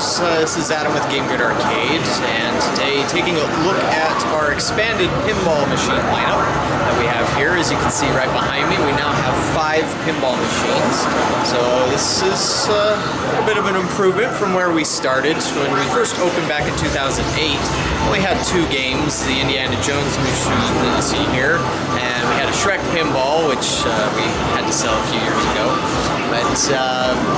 Gamers, this is Adam with Game Good Arcade, and today taking a look at our expanded pinball machine lineup that we have here. As you can see right behind me, we now have 5 pinball machines. So this is a bit of an improvement from where we started. When we first opened back in 2008, we had 2 games, the Indiana Jones machine that you see here, and we had a Shrek pinball, which we had to sell a few years ago. But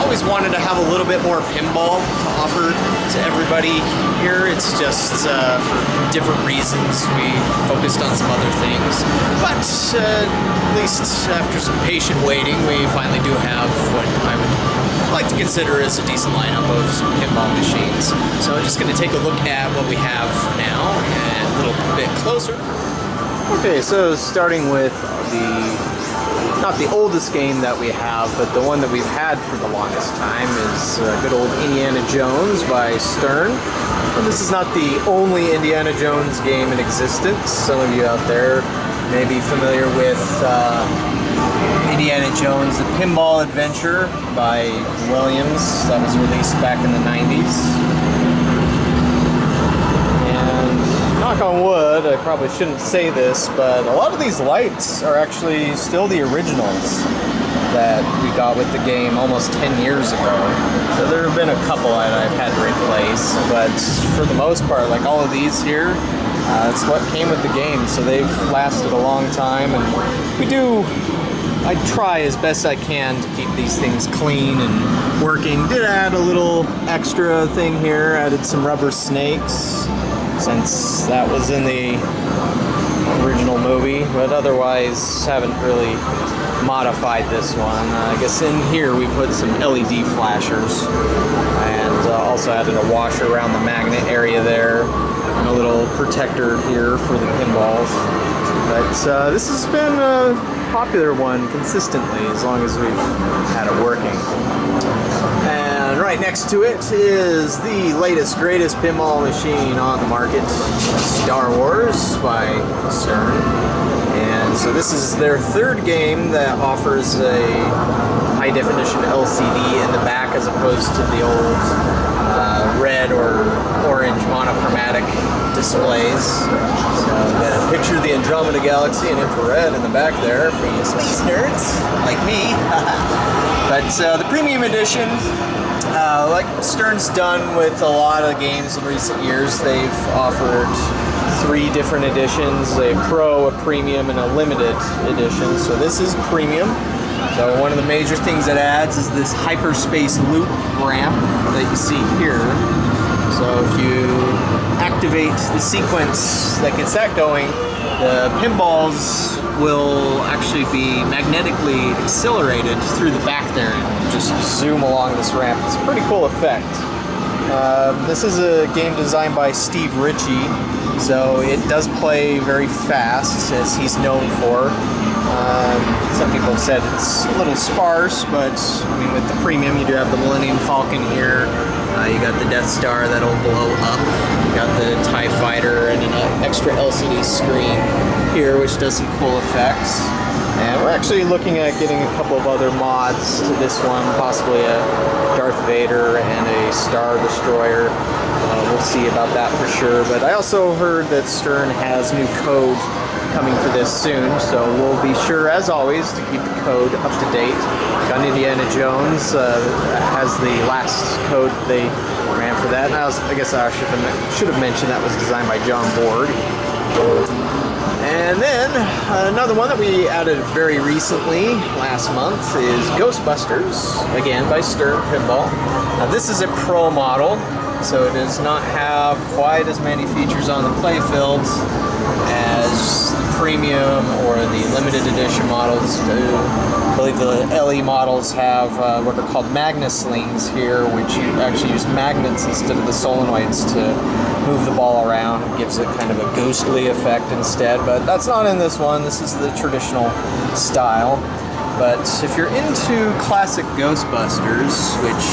always wanted to have a little bit more pinball to offer to everybody here. It's just for different reasons we focused on some other things. But at least after some patient waiting, we finally do have what I would like to consider as a decent lineup of some pinball machines. So I'm just going to take a look at what we have now and a little bit closer. Okay, so starting with not the oldest game that we have, but the one that we've had for the longest time is good old Indiana Jones by Stern. And this is not the only Indiana Jones game in existence. Some of you out there may be familiar with Indiana Jones, The Pinball Adventure by Williams that was released back in the 90s. Knock on wood, I probably shouldn't say this, but a lot of these lights are actually still the originals that we got with the game almost 10 years ago. So there have been a couple that I've had to replace, but for the most part, like all of these here, it's what came with the game, so they've lasted a long time, and I try as best I can to keep these things clean and working. Did add a little extra thing here, added some rubber snakes, since that was in the original movie, but otherwise haven't really modified this one. I guess in here we put some LED flashers and also added a washer around the magnet area there and a little protector here for the pinballs. But this has been a popular one consistently as long as we've had it working. And right next to it is the latest, greatest pinball machine on the market, Star Wars by Stern. And so this is their 3rd game that offers a high-definition LCD in the back as opposed to the old red or orange monochromatic displays. So picture the Andromeda Galaxy in infrared in the back there for you space nerds like me. But the premium edition, like Stern's done with a lot of games in recent years, they've offered 3 different editions, a Pro, a Premium, and a Limited edition. So this is Premium. So one of the major things it adds is this hyperspace loop ramp that you see here. So if you activate the sequence that gets that going, the pinballs will actually be magnetically accelerated through the back there and just zoom along this ramp. It's a pretty cool effect. This is a game designed by Steve Ritchie, so it does play very fast, as he's known for. Some people have said it's a little sparse, but I mean, with the premium, you do have the Millennium Falcon here. You got the Death Star that'll blow up. You got the TIE Fighter and an extra LCD screen here, which does some cool effects. And we're actually looking at getting a couple of other mods to this one, possibly a Darth Vader and a Star Destroyer. We'll see about that for sure. But I also heard that Stern has new code coming for this soon, so we'll be sure, as always, to keep the code up to date. Got Indiana Jones has the last code they ran for that. And I guess I should have mentioned that was designed by John Borg. And then another one that we added very recently, last month, is GhostBusters, again by Stern Pinball. Now this is a Pro model, so it does not have quite as many features on the playfield as the premium or the limited edition models do. I believe the LE models have what are called magneslings here, which you actually use magnets instead of the solenoids to move the ball around. It gives it kind of a ghostly effect instead, but that's not in this one. This is the traditional style. But if you're into classic GhostBusters, which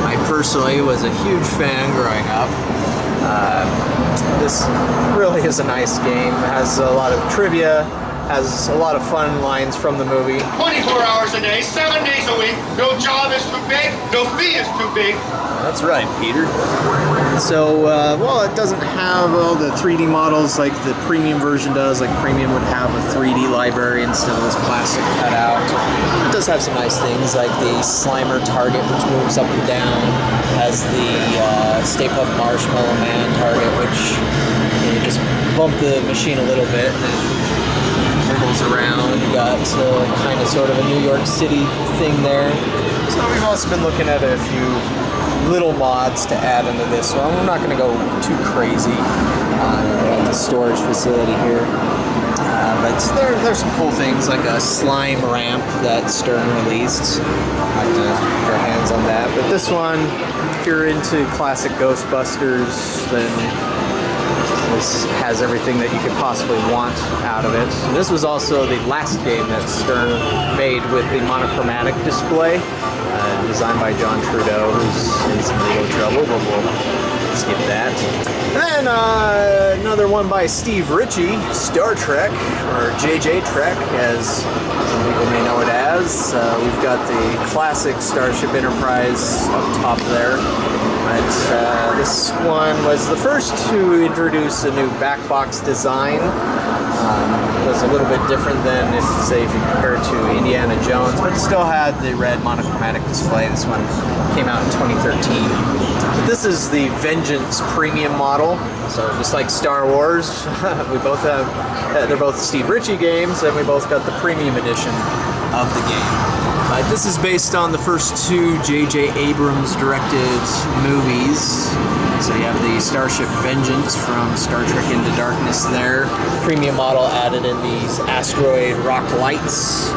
I personally was a huge fan growing up, this really is a nice game. It has a lot of trivia, has a lot of fun lines from the movie. 24 hours a day, 7 days a week. No job is too big, no fee is too big. That's right, Peter. So, well, it doesn't have all the 3D models like the premium version does. Like premium would have a 3D library instead of this plastic cutout. It does have some nice things like the Slimer target, which moves up and down. Has the Stay Puft Marshmallow Man target, which you just bump the machine a little bit and it wriggles around. You got kind of sort of a New York City thing there. So we've also been looking at a few little mods to add into this one. We're not going to go too crazy on the storage facility here. But there's some cool things like a slime ramp that Stern released. I'd like to put our hands on that. But this one, if you're into classic Ghostbusters, then this has everything that you could possibly want out of it. And this was also the last game that Stern made with the monochromatic display, designed by John Trudeau, who's in some legal trouble, but we'll skip that. And then another one by Steve Ritchie, Star Trek, or JJ Trek, as some people may know it as. We've got the classic Starship Enterprise up top there. But this one was the first to introduce a new back box design. It was a little bit different than if you compare it to Indiana Jones, but it still had the red monochromatic display. This one came out in 2013. But this is the Vengeance Premium model. So just like Star Wars, we both have, they're both Steve Ritchie games, and we both got the premium edition of the game. This is based on the first two J.J. Abrams directed movies. So you have the Starship Vengeance from Star Trek Into Darkness there. Premium model added in these asteroid rock lights.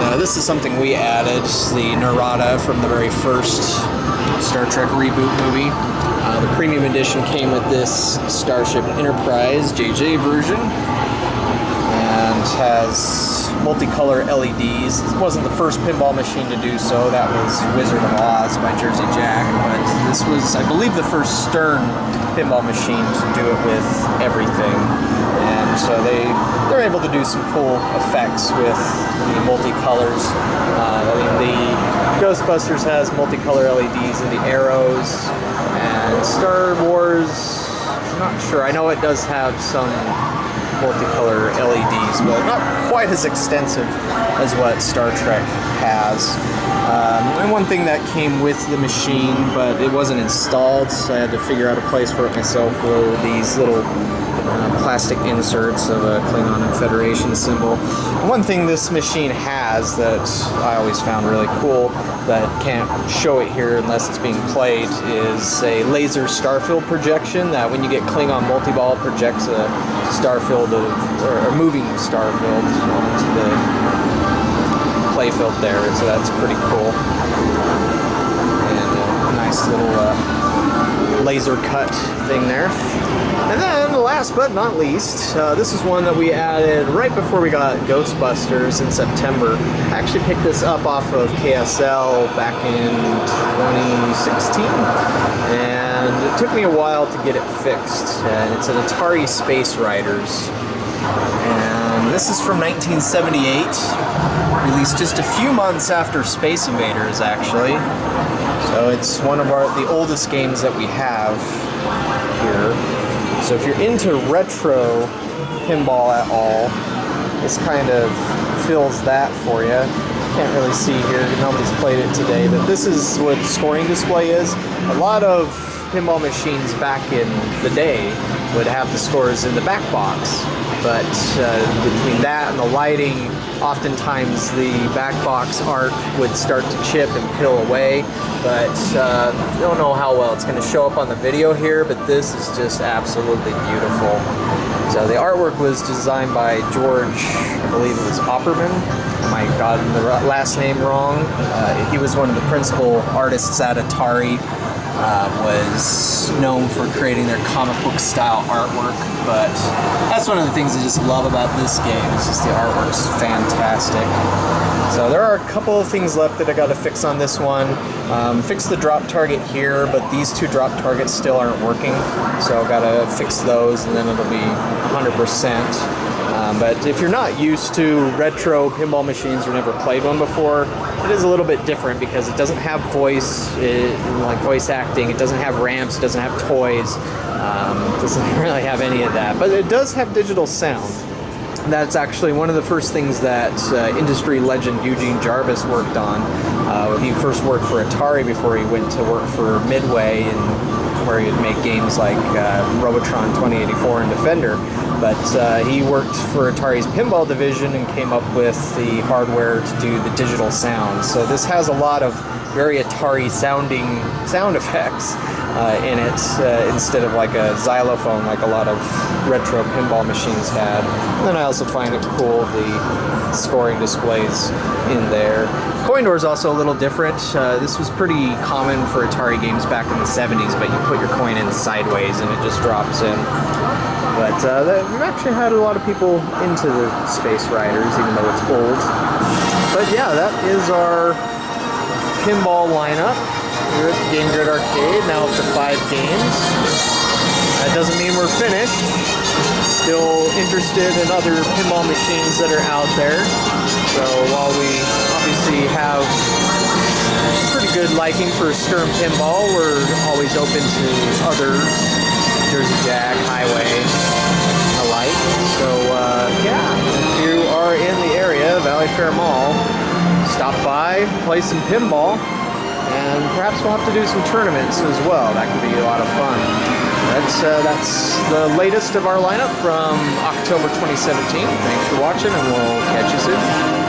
And this is something we added, the Narada from the very first Star Trek reboot movie. The premium edition came with this Starship Enterprise JJ version. And has multicolor LEDs. This wasn't the first pinball machine to do so. That was Wizard of Oz by Jersey Jack. But this was, I believe, the first Stern pinball machine to do it with everything. And so they're able to do some cool effects with the multicolors. The Ghostbusters has multicolor LEDs in the arrows. And Star Wars, I'm not sure. I know it does have some multicolor LEDs, but not quite as extensive as what Star Trek has. And one thing that came with the machine, but it wasn't installed, so I had to figure out a place for it myself, were these little plastic inserts of a Klingon and Federation symbol. One thing this machine has that I always found really cool, that can't show it here unless it's being played, is a laser starfield projection that when you get Klingon multi-ball, projects a starfield or a moving starfield onto the playfield there, so that's pretty cool. And a nice little laser cut thing there. And then last but not least, this is one that we added right before we got Ghostbusters in September. I actually picked this up off of KSL back in 2016, and it took me a while to get it fixed. And it's an Atari Space Riders. And this is from 1978, released just a few months after Space Invaders, actually. So it's one of the oldest games that we have here. So if you're into retro pinball at all, this kind of fills that for you. Can't really see here, nobody's played it today, but this is what the scoring display is. A lot of pinball machines back in the day would have the scores in the back box, but between that and the lighting, oftentimes the back box art would start to chip and peel away, but I don't know how well it's going to show up on the video here, but this is just absolutely beautiful. So the artwork was designed by George, I believe it was Opperman. I might have gotten the last name wrong. He was one of the principal artists at Atari. Was known for creating their comic book style artwork, but that's one of the things I just love about this game. It's just the artwork's fantastic. So there are a couple of things left that I got to fix on this one. Fix the drop target here, but these two drop targets still aren't working, so I've got to fix those, and then it'll be 100%. But if you're not used to retro pinball machines or never played one before, it is a little bit different because it doesn't have like voice acting. It doesn't have ramps. It doesn't have toys. It doesn't really have any of that. But it does have digital sound. That's actually one of the first things that industry legend Eugene Jarvis worked on. He first worked for Atari before he went to work for Midway, where he'd make games like Robotron 2084 and Defender. But he worked for Atari's pinball division and came up with the hardware to do the digital sound. So this has a lot of very Atari sounding sound effects in it, instead of like a xylophone like a lot of retro pinball machines had. And then I also find it cool the scoring displays in there. Coin door is also a little different. This was pretty common for Atari games back in the 70s, but you put your coin in sideways and it just drops in. But we've actually had a lot of people into the Space Riders, even though it's old. But yeah, that is our pinball lineup. We're at the Game Grid Arcade, now up to 5 games. That doesn't mean we're finished. Still interested in other pinball machines that are out there. So while we obviously have pretty good liking for Sturm Pinball, we're always open to others, Jersey Jack, Highway, and the like. So yeah, if you are in the area, Valley Fair Mall, stop by, play some pinball, and perhaps we'll have to do some tournaments as well. That could be a lot of fun. That's the latest of our lineup from October 2017. Thanks for watching, and we'll catch you soon.